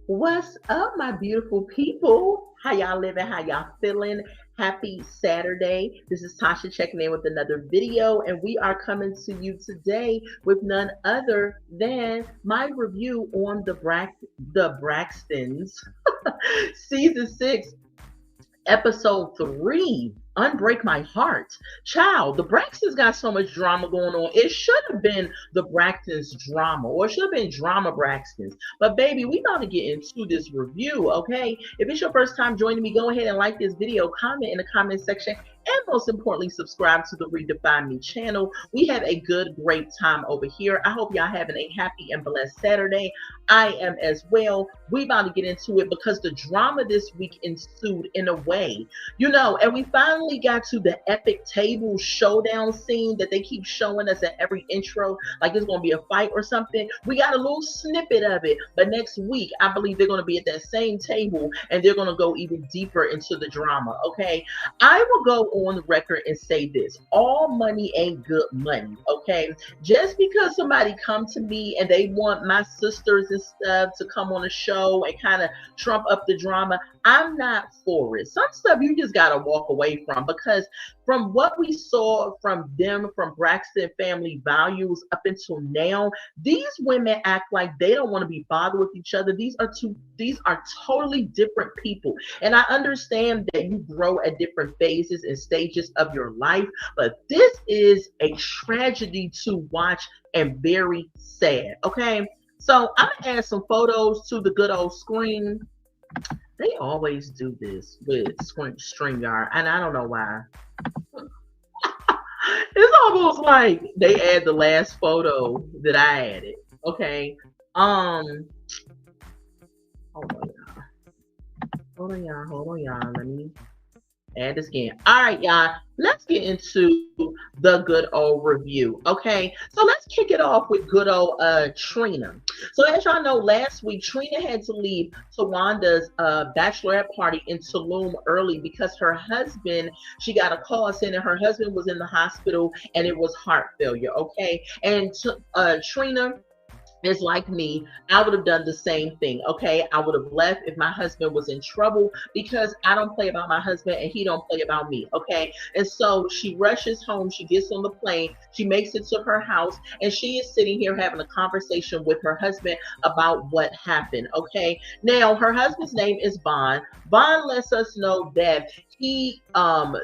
What's up, my beautiful people? How y'all living? How y'all feeling? Happy Saturday. This is Tasha checking in with another video, and we are coming to you today with none other than my review on the Braxtons season 6 episode 3, Unbreak My Heart. Child, the Braxtons got so much drama going on. It should have been the Braxtons drama, or it should have been drama Braxtons. But baby, we about to get into this review, okay? If it's your first time joining me, go ahead and like this video, comment in the comment section, and most importantly, subscribe to the Redefine Me channel. We have a good, great time over here. I hope y'all having a happy and blessed Saturday. I am as well. We about to get into it because the drama this week ensued in a way, and we finally got to the epic table showdown scene that they keep showing us at every intro, like it's going to be a fight or something. We got a little snippet of it, but next week, I believe they're going to be at that same table and they're going to go even deeper into the drama, okay? I will go on the record and say this: all money ain't good money, okay? Just because somebody come to me and they want my sisters and stuff to come on a show and kind of trump up the drama, I'm not for it. Some stuff you just gotta walk away from, because from what we saw from them, from Braxton Family Values up until now, these women act like they don't want to be bothered with each other. These are totally different people. And I understand that you grow at different phases and stages of your life, but this is a tragedy to watch and very sad. Okay. So I'm gonna add some photos to the good old screen. They always do this with StreamYard, and I don't know why. It's almost like they add the last photo that I added. Okay. Hold on, y'all. Let me add this again. All right, y'all. Let's get into the good old review. Okay, so let's kick it off with good old Trina. So as y'all know, last week Trina had to leave Towanda's bachelorette party in Tulum early because her husband, she got a call saying that her husband was in the hospital and it was heart failure. Okay, and Trina is like me. I would have done the same thing. Okay, I would have left if my husband was in trouble, because I don't play about my husband and he don't play about me. Okay, and so she rushes home, she gets on the plane, she makes it to her house, and she is sitting here having a conversation with her husband about what happened. Okay, now her husband's name is Bond. Bond lets us know that he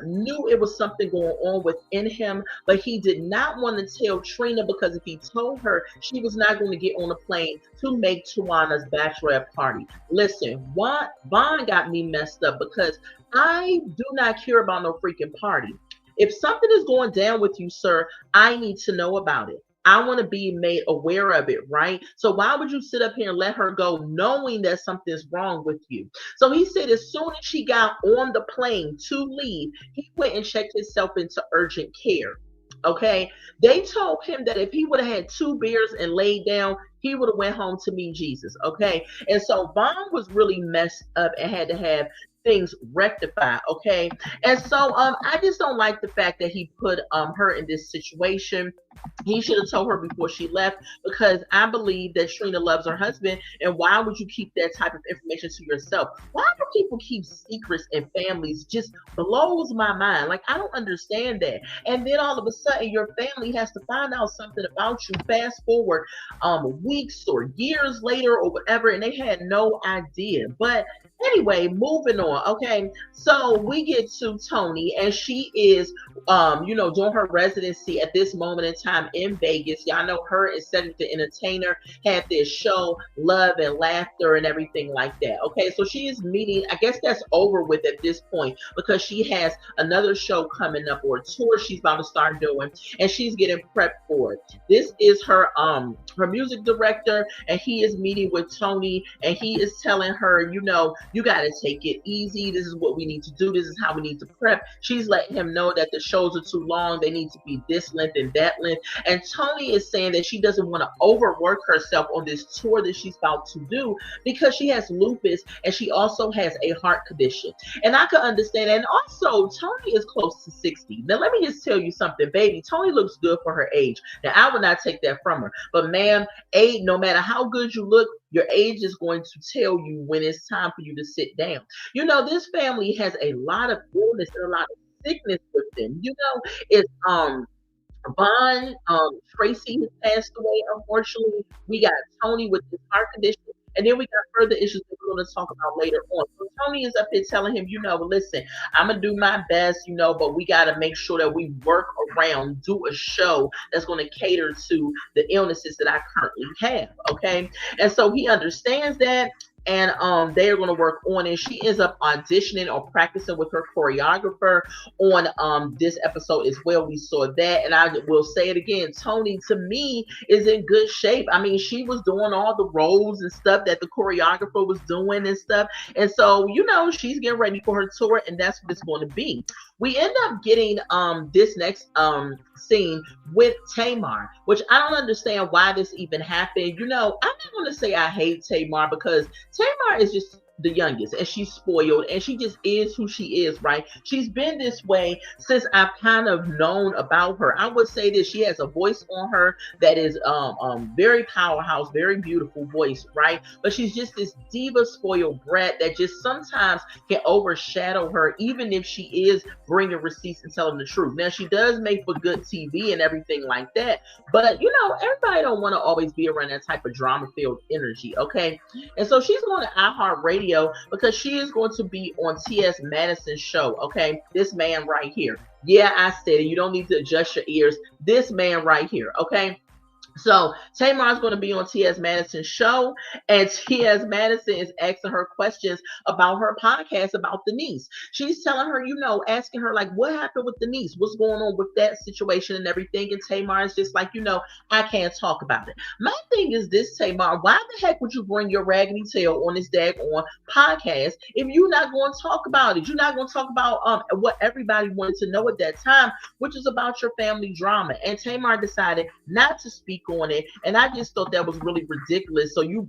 knew it was something going on within him, but he did not want to tell Trina, because if he told her, she was not going to get on a plane to make Tawanda's bachelorette party. Listen, Bond got me messed up, because I do not care about no freaking party. If something is going down with you, sir, I need to know about it. I want to be made aware of it, right? So why would you sit up here and let her go knowing that something's wrong with you? So he said as soon as she got on the plane to leave, he went and checked himself into urgent care. Okay, they told him that if he would have had 2 beers and laid down, he would have went home to meet Jesus. Okay, and so Vaughn was really messed up and had to have things rectified. Okay, and so I just don't like the fact that he put her in this situation. He should have told her before she left, because I believe that Trina loves her husband, and why would you keep that type of information to yourself? Why do people keep secrets in families? Just blows my mind. Like, I don't understand that. And then all of a sudden your family has to find out something about you, fast forward weeks or years later or whatever, and they had no idea. But anyway, moving on. Okay, so we get to Toni, and she is doing her residency at this moment in time in Vegas. Y'all know her and Cedric the Entertainer had this show, Love and Laughter and everything like that. Okay, so she is meeting, I guess that's over with at this point, because she has another show coming up, or a tour she's about to start doing, and she's getting prepped for it. This is her music director, and he is meeting with Toni, and he is telling her, you got to take it easy. This is what we need to do. This is how we need to prep. She's letting him know that the shows are too long. They need to be this length and that length. with. And Toni is saying that she doesn't want to overwork herself on this tour that she's about to do because she has lupus and she also has a heart condition. And I can understand that. And also, Toni is close to 60. Now, let me just tell you something, baby. Toni looks good for her age. Now, I would not take that from her. But, ma'am, age, no matter how good you look, your age is going to tell you when it's time for you to sit down. You know, this family has a lot of illness and a lot of sickness with them. You know, it's Vaughn, Tracy has passed away, unfortunately. We got Toni with his heart condition. And then we got further issues that we're going to talk about later on. So Toni is up here telling him, you know, listen, I'm going to do my best, you know, but we got to make sure that we work around, do a show that's going to cater to the illnesses that I currently have. Okay. And so he understands that. And they are going to work on it. She ends up auditioning or practicing with her choreographer on this episode as well. We saw that, and I will say it again. Toni, to me, is in good shape. I mean, she was doing all the roles and stuff that the choreographer was doing and stuff, and so you know she's getting ready for her tour, and that's what it's going to be. We end up getting this next scene with Tamar, which I don't understand why this even happened. You know, I'm not going to say I hate Tamar because Tamar is just the youngest and she's spoiled and she just is who she is, right? She's been this way since I've kind of known about her. I would say that she has a voice on her that is very powerhouse, very beautiful voice, right? But she's just this diva spoiled brat that just sometimes can overshadow her, even if she is bringing receipts and telling the truth. Now she does make for good TV and everything like that, but you know, everybody don't want to always be around that type of drama filled energy, okay? And so she's going to iHeartRadio because she is going to be on T.S. Madison's show, okay? This man right here. Yeah, I said it. You don't need to adjust your ears. This man right here, okay? So Tamar is going to be on T.S. Madison's show, and T.S. Madison is asking her questions about her podcast about the niece. She's telling her, you know, asking her like, what happened with the niece? What's going on with that situation and everything? And Tamar is just like, you know, I can't talk about it. My thing is this, Tamar, why the heck would you bring your raggedy tail on this daggone podcast if you're not going to talk about it? You're not going to talk about what everybody wanted to know at that time, which is about your family drama. And Tamar decided not to speak on it, and I just thought that was really ridiculous. So you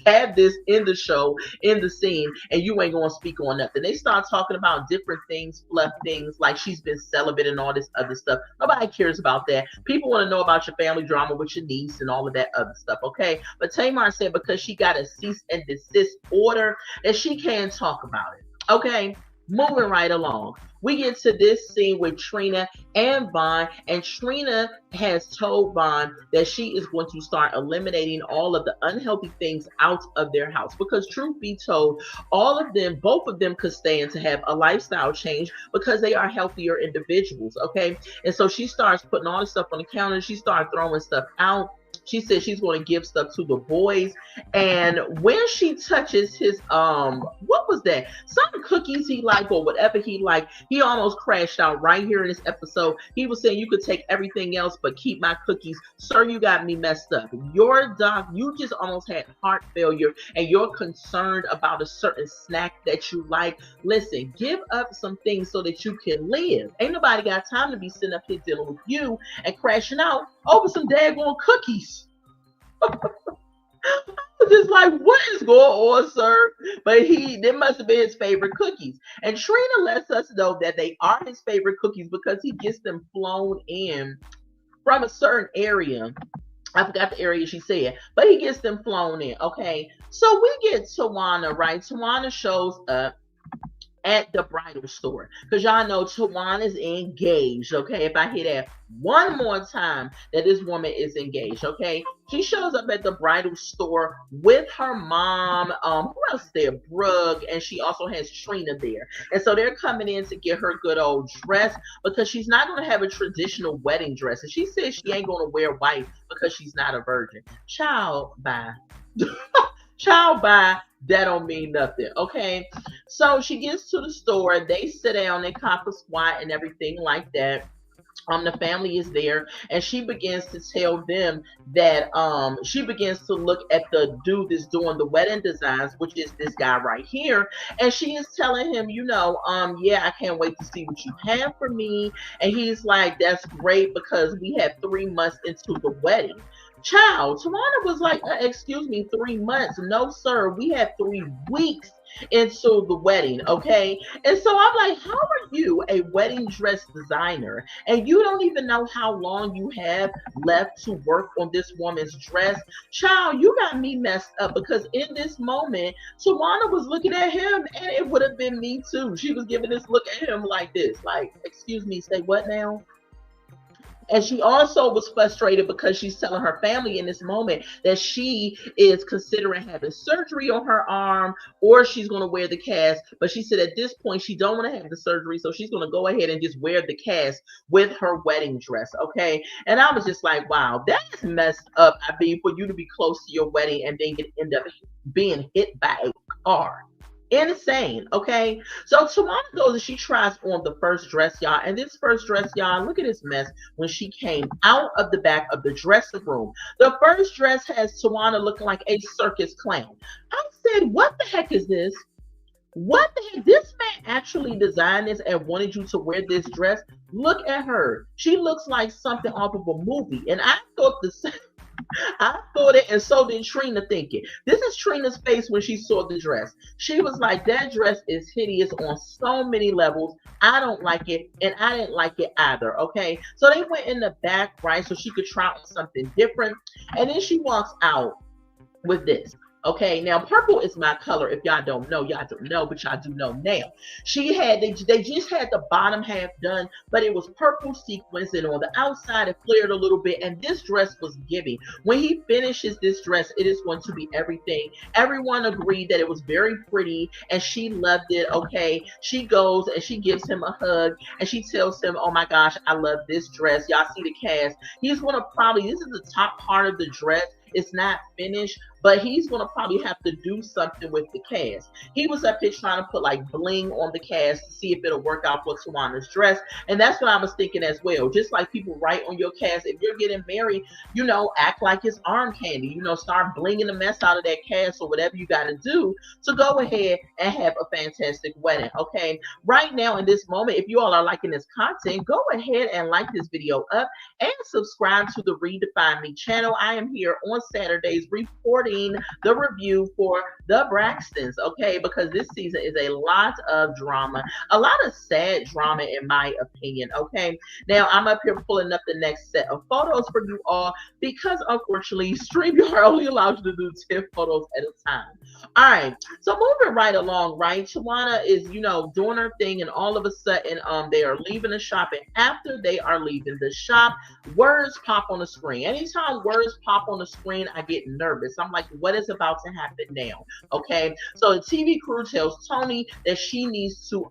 have this in the show, in the scene, and you ain't gonna speak on nothing. They start talking about different things, fluff things, like she's been celibate and all this other stuff. Nobody cares about that. People want to know about your family drama with your niece and all of that other stuff, okay? But Tamar said because she got a cease and desist order that she can't talk about it. Okay, moving right along. We get to this scene with Trina and Vaughn, and Trina has told Vaughn that she is going to start eliminating all of the unhealthy things out of their house because, truth be told, both of them could stand to have a lifestyle change because they are healthier individuals, okay? And so she starts putting all the stuff on the counter. She starts throwing stuff out. She said she's going to give stuff to the boys. And when she touches his, what was that? Some cookies he liked or whatever he liked, he almost crashed out right here in this episode. He was saying, you could take everything else, but keep my cookies. Sir, you got me messed up. You just almost had heart failure and you're concerned about a certain snack that you like. Listen, give up some things so that you can live. Ain't nobody got time to be sitting up here dealing with you and crashing out over some daggone cookies. I was just like, what is going on, sir? But they must have been his favorite cookies. And Trina lets us know that they are his favorite cookies because he gets them flown in from a certain area. I forgot the area she said, but he gets them flown in. Okay, so we get Towanda, right? Towanda shows up at the bridal store because y'all know Towanda is engaged. Okay, if I hear that one more time that this woman is engaged, okay, she shows up at the bridal store with her mom. Who else is there? Brooke, and she also has Trina there, and so they're coming in to get her good old dress because she's not going to have a traditional wedding dress, and she says she ain't going to wear white because she's not a virgin. Child, bye. Child, bye. That don't mean nothing, okay? So she gets to the store, they sit down, they cop a squat and everything like that. the family is there, and she begins to tell them that she begins to look at the dude that's doing the wedding designs, which is this guy right here, and she is telling him, yeah, I can't wait to see what you have for me. And he's like, that's great because we have 3 months into the wedding. Child, Towanda was like, excuse me, 3 months? No, sir, we have 3 weeks into the wedding, okay? And so I'm like, how are you a wedding dress designer and you don't even know how long you have left to work on this woman's dress? Child, you got me messed up, because in this moment, Tawana was looking at him, and it would have been me too. She was giving this look at him like this, like, excuse me, say what now? And she also was frustrated because she's telling her family in this moment that she is considering having surgery on her arm, or she's going to wear the cast. But she said at this point she don't want to have the surgery, so she's going to go ahead and just wear the cast with her wedding dress. Okay. And I was just like, wow, that's messed up. I mean, for you to be close to your wedding and then you end up being hit by a car. Insane. Okay. So Tawana goes and she tries on the first dress, y'all. And this first dress, y'all, look at this mess when she came out of the back of the dressing room. The first dress has Tawana looking like a circus clown. I said, what the heck is this? What the heck? This man actually designed this and wanted you to wear this dress. Look at her. She looks like something off of a movie. And I thought the same. I thought it, and so did Trina thinking. This is Trina's face when she saw the dress. She was like, that dress is hideous on so many levels. I don't like it, and I didn't like it either. Okay. So they went in the back, right? So she could try on something different. And then she walks out with this. Okay, now purple is my color. If y'all don't know, but y'all do know now. They just had the bottom half done, but it was purple sequins, and on the outside it flared a little bit. And this dress was giving. When he finishes this dress, it is going to be everything. Everyone agreed that it was very pretty, and she loved it. Okay, she goes and she gives him a hug, and she tells him, "Oh my gosh, I love this dress." Y'all see the cast. He's gonna probably, this is the top part of the dress. It's not finished, but he's going to probably have to do something with the cast. He was up here trying to put like bling on the cast to see if it'll work out for Tawanda's dress. And that's what I was thinking as well. Just like people write on your cast, if you're getting married, act like it's arm candy, start blinging the mess out of that cast or whatever you got to do to go ahead and have a fantastic wedding. Okay. Right now in this moment, if you all are liking this content, go ahead and like this video up and subscribe to the Redefine Me channel. I am here on Saturdays reporting the review for the Braxtons, okay, because this season is a lot of drama, a lot of sad drama in my opinion. Okay, now I'm up here pulling up the next set of photos for you all because unfortunately StreamYard only allows you to do 10 photos at a time. All right, so moving right along, right, Towanda is doing her thing, and all of a sudden they are leaving the shop, and after they are leaving the shop, words pop on the screen. Anytime words pop on the screen, I get nervous. I'm like, what is about to happen now? Okay, so the TV crew tells Toni that she needs to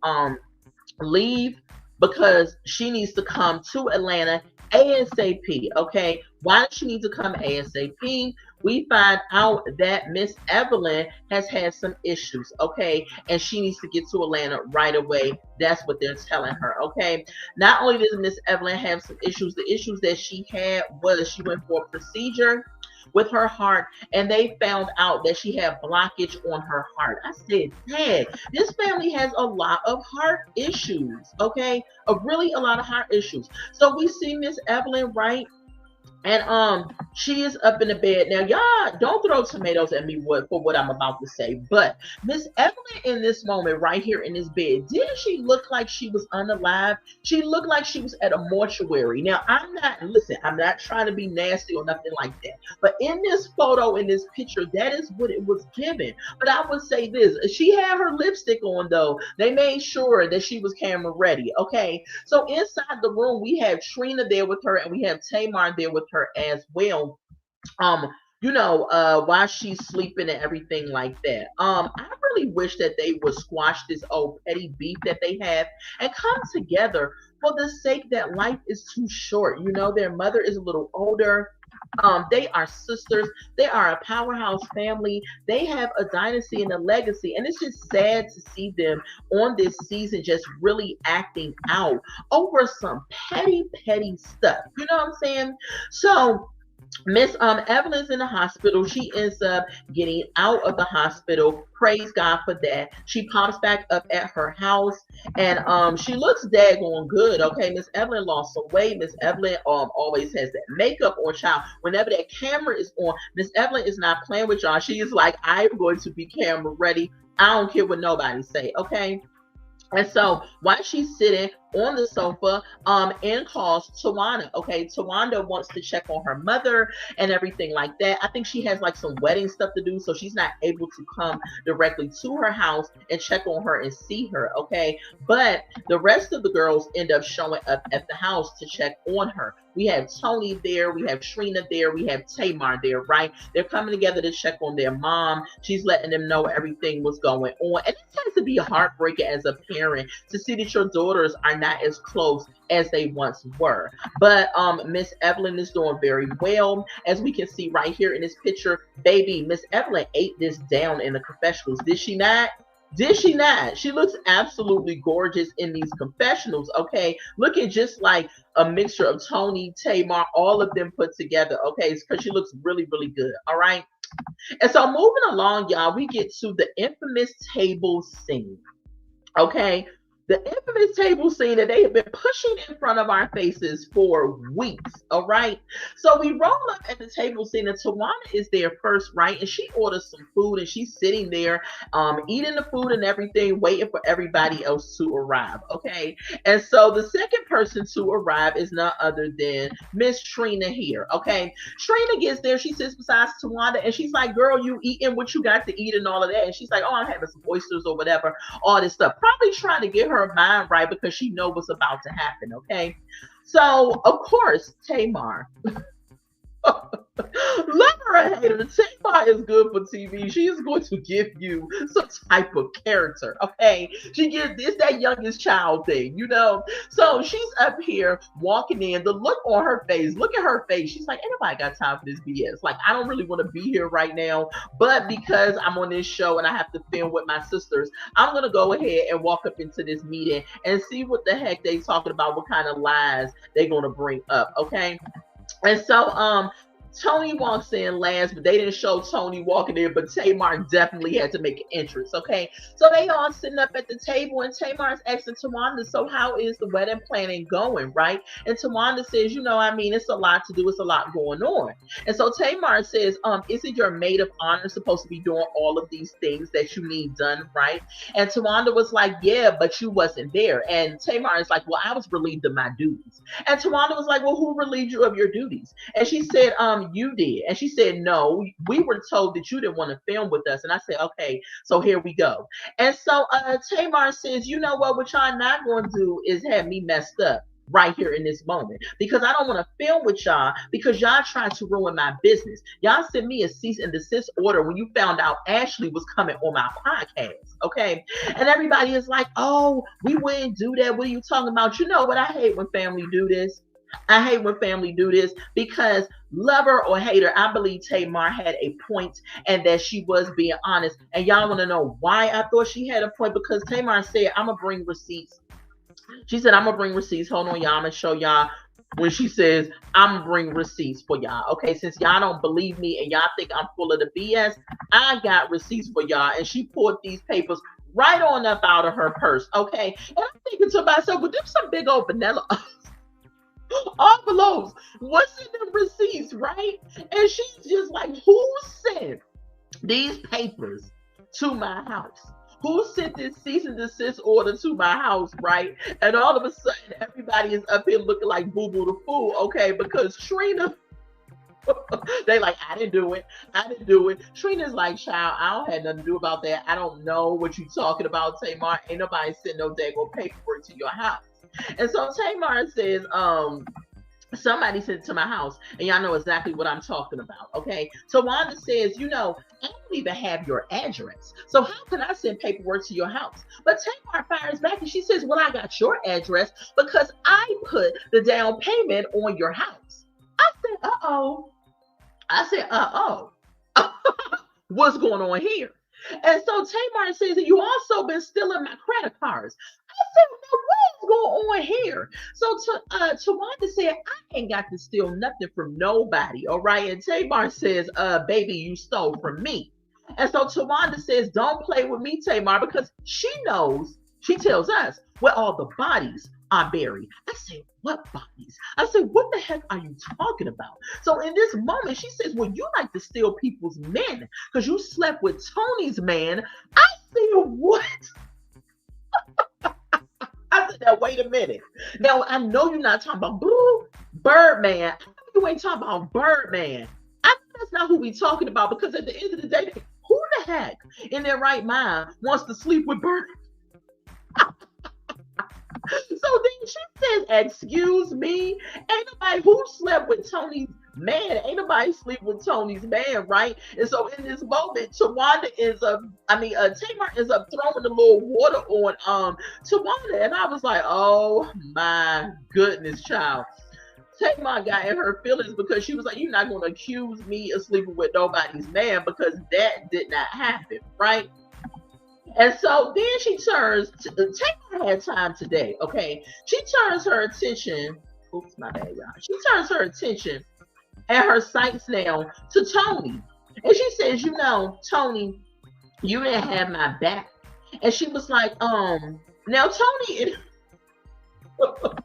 leave because she needs to come to Atlanta ASAP. Okay, why does she need to come ASAP? We find out that Miss Evelyn has had some issues, okay, and she needs to get to Atlanta right away. That's what they're telling her, okay. Not only does Miss Evelyn have some issues, the issues that she had was she went for a procedure with her heart, and they found out that she had blockage on her heart. I said, Dad, this family has a lot of heart issues, okay, a lot of heart issues. So we see Miss Evelyn, right? And she is up in the bed. Now, y'all don't throw tomatoes at me for what I'm about to say, but Miss Evelyn in this moment right here in this bed, didn't she look like she was unalive? She looked like she was at a mortuary. Now, I'm not trying to be nasty or nothing like that, but in this photo, in this picture, that is what it was given. But I would say this, she had her lipstick on though. They made sure that she was camera ready, okay? So inside the room, we have Trina there with her, and we have Tamar there with her as well, while she's sleeping and everything like that. I really wish that they would squash this old petty beef that they have and come together for the sake that life is too short. You know, their mother is a little older. They are sisters. They are a powerhouse family. They have a dynasty and a legacy. And it's just sad to see them on this season just really acting out over some petty stuff. You know what I'm saying? So Miss Evelyn's in the hospital. She ends up getting out of the hospital. Praise God for that. She pops back up at her house, and she looks daggone good. Okay, Miss Evelyn lost some weight. Miss Evelyn always has that makeup on, child. Whenever that camera is on, Miss Evelyn is not playing with y'all. She is like, I'm going to be camera ready. I don't care what nobody say. Okay. And so while she's sitting on the sofa, in calls Towanda. Okay, Towanda wants to check on her mother and everything like that. I think she has like some wedding stuff to do, so she's not able to come directly to her house and check on her and see her. Okay, but the rest of the girls end up showing up at the house to check on her. We have Toni there, we have Trina there, we have Tamar there, right? They're coming together to check on their mom. She's letting them know everything was going on. And it tends to be a heartbreaker as a parent to see that your daughters are not as close as they once were. But Miss Evelyn is doing very well. As we can see right here in this picture, baby, Miss Evelyn ate this down in the confessionals. Did she not? Did she not? She looks absolutely gorgeous in these confessionals, okay? Looking just like a mixture of Toni, Tamar, all of them put together, okay? Because she looks really, really good, all right? And so moving along, y'all, we get to the infamous table scene, okay? The infamous table scene that they have been pushing in front of our faces for weeks, all right? So we roll up at the table scene, and Towanda is there first, right? And she orders some food, and she's sitting there eating the food and everything, waiting for everybody else to arrive, okay? And so the second person to arrive is none other than Miss Trina here, okay? Trina gets there, she sits beside Towanda, and she's like, girl, you eating what you got to eat and all of that? And she's like, oh, I'm having some oysters or whatever, all this stuff. Probably trying to get her mind right because she knows what's about to happen, okay? So, of course, Tamar, love her or hate her, Tamar is good for TV. She is going to give you some type of character, okay? She gives this that youngest child thing, you know? So she's up here walking in, the look on her face, look at her face. She's like, ain't nobody got time for this BS. Like, I don't really want to be here right now, but because I'm on this show and I have to film with my sisters, I'm going to go ahead and walk up into this meeting and see what the heck they talking about, what kind of lies they're going to bring up, okay? And so Toni walks in last, but they didn't show Toni walking in, but Tamar definitely had to make an entrance, okay? So they all sitting up at the table, and Tamar's asking Towanda, so how is the wedding planning going, right? And Towanda says, you know, I mean, it's a lot to do, it's a lot going on. And so Tamar says, isn't your maid of honor supposed to be doing all of these things that you need done, right? And Towanda was like, yeah, but you wasn't there. And Tamar is like, well, I was relieved of my duties. And Towanda was like, well, who relieved you of your duties? And she said, you did. And she said, no, we were told that you didn't want to film with us. And I said, okay, so here we go. And so Tamar says, you know what y'all not going to do is have me messed up right here in this moment, because I don't want to film with y'all because y'all trying to ruin my business. Y'all sent me a cease and desist order when you found out Ashley was coming on my podcast, okay? And everybody is like, oh, we wouldn't do that. What are you talking about? You know what? I hate when family do this. I hate when family do this because lover or hater, I believe Tamar had a point and that she was being honest. And y'all want to know why I thought she had a point? Because Tamar said, I'm going to bring receipts. She said, I'm going to bring receipts. Hold on, y'all. I'm going to show y'all when she says, I'm going to bring receipts for y'all. Okay, since y'all don't believe me and y'all think I'm full of the BS, I got receipts for y'all. And she pulled these papers right on up out of her purse. Okay, and I'm thinking to myself, well, there's some big old vanilla envelopes. What's in the receipts, right? And she's just like, who sent these papers to my house? Who sent this cease and desist order to my house, right? And all of a sudden, everybody is up here looking like Boo Boo the Fool, okay? Because Trina, they like, I didn't do it. I didn't do it. Trina's like, child, I don't have nothing to do about that. I don't know what you talking about, Tamar. Ain't nobody send no daggone paperwork to your house. And so Tamar says, somebody sent it to my house, and y'all know exactly what I'm talking about, okay? So Towanda says, you know, I'm don't even have your address. So how can I send paperwork to your house? But Tamar fires back and she says, well, I got your address because I put the down payment on your house. I said, uh-oh. What's going on here? And so Tamar says that you also been stealing my credit cards. I said, well, what's going on here? So Towanda said, I ain't got to steal nothing from nobody, all right? And Tamar says, baby, you stole from me. And so Towanda says, don't play with me, Tamar, because she knows, she tells us where all the bodies are buried. I said, what bodies? I said, what the heck are you talking about? So in this moment, she says, well, you like to steal people's men because you slept with Tony's man. I said, what? I said, now, wait a minute. Now, I know you're not talking about Birdman. I know you ain't talking about Birdman. I know that's not who we talking about because at the end of the day, who the heck in their right mind wants to sleep with Birdman? So then she says, excuse me, ain't nobody who slept with Tony's man, ain't nobody sleep with Tony's man, right? And so in this moment, Tamar is up throwing a little water on Towanda, and I was like, oh my goodness, child. Tamar got in her feelings because she was like, you're not going to accuse me of sleeping with nobody's man because that did not happen, right? And so then she turns, Tamar had time today, okay? She turns her attention, oops, my bad, y'all. She turns her attention and her sights now to Toni. And she says, you know, Toni, you didn't have my back. And she was like, now Toni, what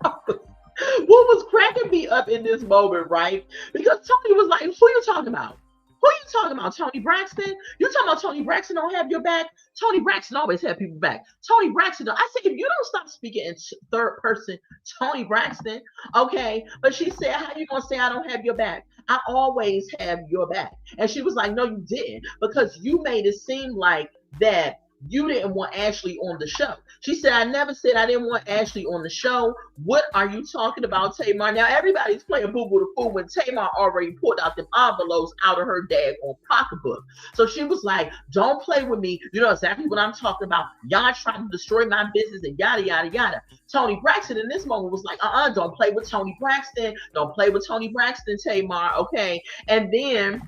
was cracking me up in this moment, right? Because Toni was like, who you talking about? Who are you talking about, Toni Braxton? You talking about Toni Braxton don't have your back? Toni Braxton always have people back. Toni Braxton, I said, if you don't stop speaking in third person, Toni Braxton, okay? But she said, how you gonna say I don't have your back? I always have your back. And she was like, no, you didn't, because you made it seem like that you didn't want Ashley on the show. She said, I never said I didn't want Ashley on the show. What are you talking about, Tamar? Now, everybody's playing boo-boo the fool when Tamar already pulled out them envelopes out of her daggone pocketbook. So she was like, don't play with me. You know exactly what I'm talking about. Y'all trying to destroy my business and yada, yada, yada. Toni Braxton in this moment was like, don't play with Toni Braxton. Don't play with Toni Braxton, Tamar, okay? And then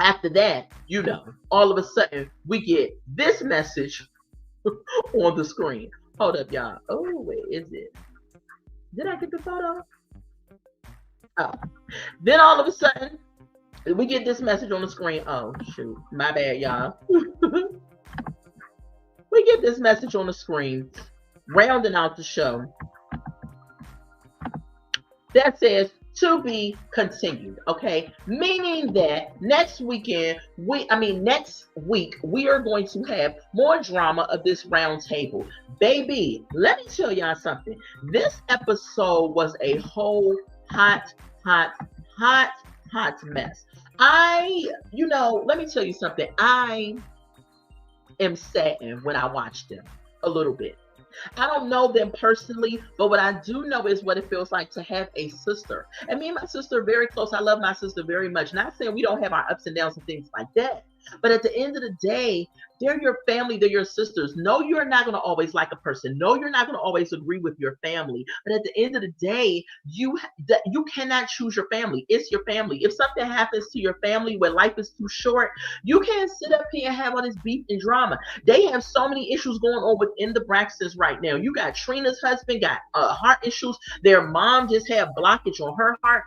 after that, you know, all of a sudden we get this message on the screen. Hold up, y'all. Oh, wait, is it? Did I get the photo? Oh. Then all of a sudden, we get this message on the screen. Oh, shoot. My bad, y'all. We get this message on the screen, rounding out the show, that says, to be continued, okay? Meaning that next week, we are going to have more drama of this round table. Baby, let me tell y'all something. This episode was a whole hot mess. Let me tell you something. I am saddened when I watched them a little bit. I don't know them personally, but what I do know is what it feels like to have a sister. And me and my sister are very close. I love my sister very much. Not saying we don't have our ups and downs and things like that. But at the end of the day, they're your family, they're your sisters. No, you're not going to always like a person. No, you're not going to always agree with your family. But at the end of the day, you cannot choose your family. It's your family. If something happens to your family when life is too short, you can't sit up here and have all this beef and drama. They have so many issues going on within the Braxtons right now. You got Trina's husband got heart issues. Their mom just had blockage on her heart.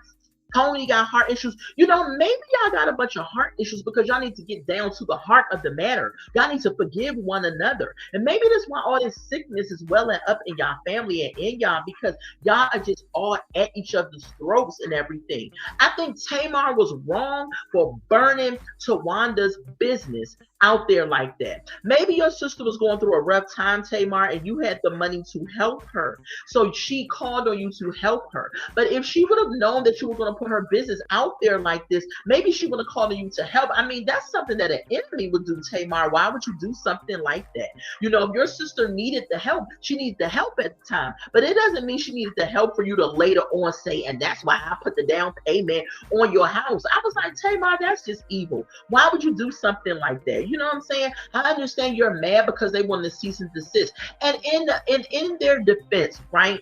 Toni got heart issues. You know, maybe y'all got a bunch of heart issues because y'all need to get down to the heart of the matter. Y'all need to forgive one another. And maybe that's why all this sickness is welling up in y'all family and in y'all, because y'all are just all at each other's throats and everything. I think Tamar was wrong for burning Towanda's business out there like that. Maybe your sister was going through a rough time, Tamar, and you had the money to help her. So she called on you to help her. But if she would have known that you were going to put her business out there like this, maybe she would have called on you to help. I mean, that's something that an enemy would do, Tamar. Why would you do something like that? You know, if your sister needed the help, she needed the help at the time. But it doesn't mean she needed the help for you to later on say, and that's why I put the down payment on your house. I was like, Tamar, that's just evil. Why would you do something like that? You know what I'm saying? I understand you're mad because they wanted to cease and desist. And in their defense, right?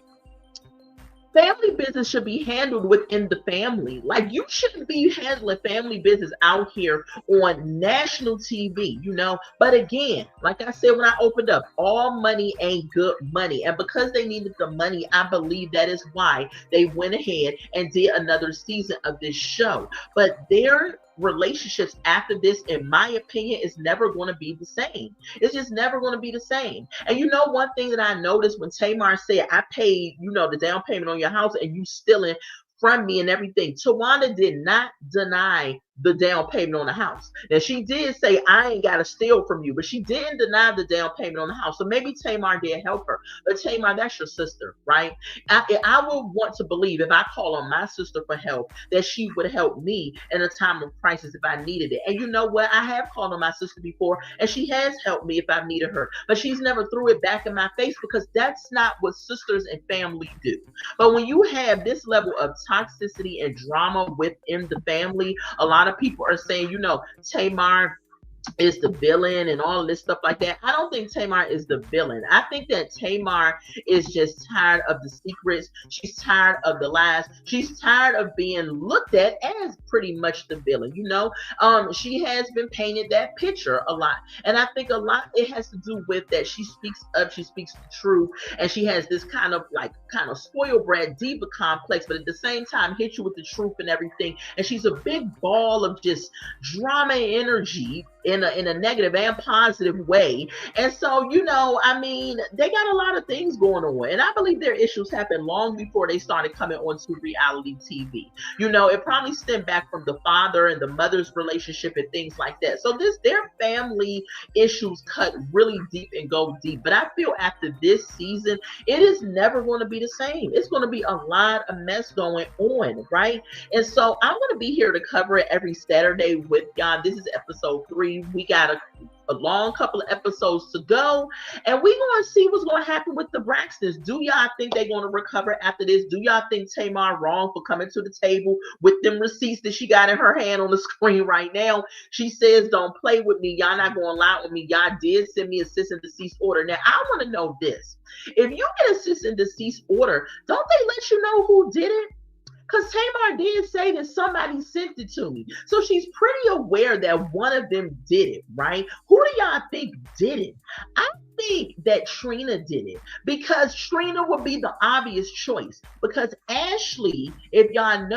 Family business should be handled within the family. Like, you shouldn't be handling family business out here on national TV, you know. But again, like I said when I opened up, all money ain't good money. And because they needed the money, I believe that is why they went ahead and did another season of this show. But their relationships after this, in my opinion, is never going to be the same. It's just never going to be the same. And you know, one thing that I noticed when Tamar said, I paid, you know, the down payment on your house and you stealing from me and everything, Towanda did not deny the down payment on the house. Now, she did say, I ain't got to steal from you, but she didn't deny the down payment on the house. So maybe Tamar did help her. But Tamar, that's your sister, right? I would want to believe, if I call on my sister for help, that she would help me in a time of crisis if I needed it. And you know what? I have called on my sister before, and she has helped me if I've needed her. But she's never threw it back in my face, because that's not what sisters and family do. But when you have this level of toxicity and drama within the family, a lot of people are saying, you know, Tamar is the villain and all this stuff like that. I don't think Tamar is the villain. I think that Tamar is just tired of the secrets. She's tired of the lies. She's tired of being looked at as pretty much the villain. You know, she has been painted that picture a lot. And I think a lot, it has to do with that she speaks up, she speaks the truth, and she has this kind of spoiled brat diva complex, but at the same time hits you with the truth and everything. And she's a big ball of just drama energy in a negative and positive way. And so, you know, I mean, they got a lot of things going on. And I believe their issues happened long before they started coming onto reality TV. You know, it probably stemmed back from the father and the mother's relationship and things like that. So their family issues cut really deep and go deep. But I feel after this season, it is never going to be the same. It's going to be a lot of mess going on, right? And so I'm going to be here to cover it every Saturday with y'all. This is episode 3. We got a long couple of episodes to go, and we're going to see what's going to happen with the Braxtons. Do y'all think they're going to recover after this? Do y'all think Tamar wrong for coming to the table with them receipts that she got in her hand on the screen right now? She says, don't play with me. Y'all not going to lie with me. Y'all did send me a cease and desist order. Now, I want to know this. If you get a cease and desist order, don't they let you know who did it? Because Tamar did say that somebody sent it to me. So she's pretty aware that one of them did it, right? Who do y'all think did it? I think that Trina did it, because Trina would be the obvious choice. Because Ashley, if y'all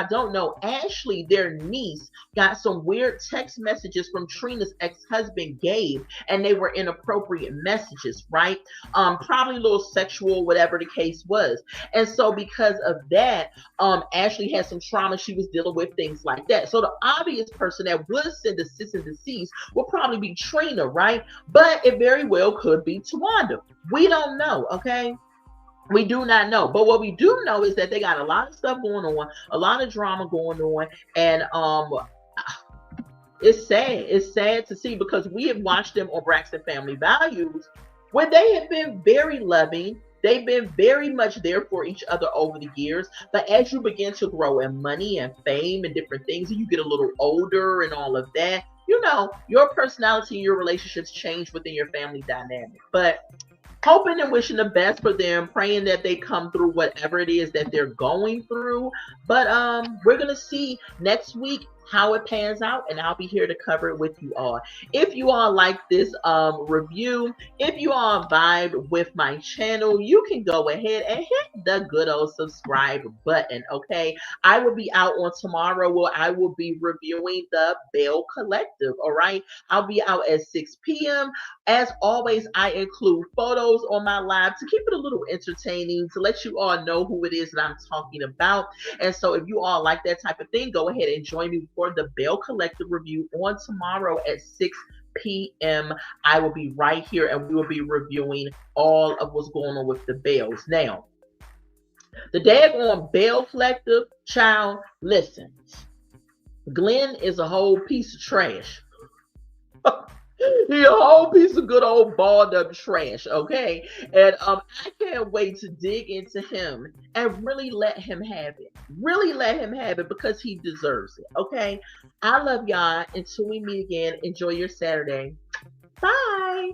don't know, Ashley, their niece, got some weird text messages from Trina's ex-husband Gabe, and they were inappropriate messages, right? Probably a little sexual, whatever the case was. And so because of that, Ashley had some trauma she was dealing with, things like that. So the obvious person that would send a cease and desist would probably be Trina, right? But it very well could be Towanda. We don't know, okay? We do not know. But what we do know is that they got a lot of stuff going on, a lot of drama going on, and it's sad. It's sad to see, because we have watched them on Braxton Family Values, where they have been very loving. They've been very much there for each other over the years. But as you begin to grow in money and fame and different things, and you get a little older and all of that, you know, your personality and your relationships change within your family dynamic. But hoping and wishing the best for them, praying that they come through whatever it is that they're going through. But we're going to see next week how it pans out, and I'll be here to cover it with you all. If you all like this review, if you all vibed with my channel, you can go ahead and hit the good old subscribe button, okay? I will be out on tomorrow where I will be reviewing the Bell Collective, all right? I'll be out at 6 p.m. As always, I include photos on my live to keep it a little entertaining, to let you all know who it is that I'm talking about. And so if you all like that type of thing, go ahead and join me for the Bell Collective review on tomorrow at 6 p.m. I will be right here, and we will be reviewing all of what's going on with the Bells. Now, The daggone bell flector child, listen, Glenn is a whole piece of trash. He a whole piece of good old balled up trash, okay? And I can't wait to dig into him and really let him have it. Really let him have it because he deserves it, okay? I love y'all. Until we meet again, enjoy your Saturday. Bye.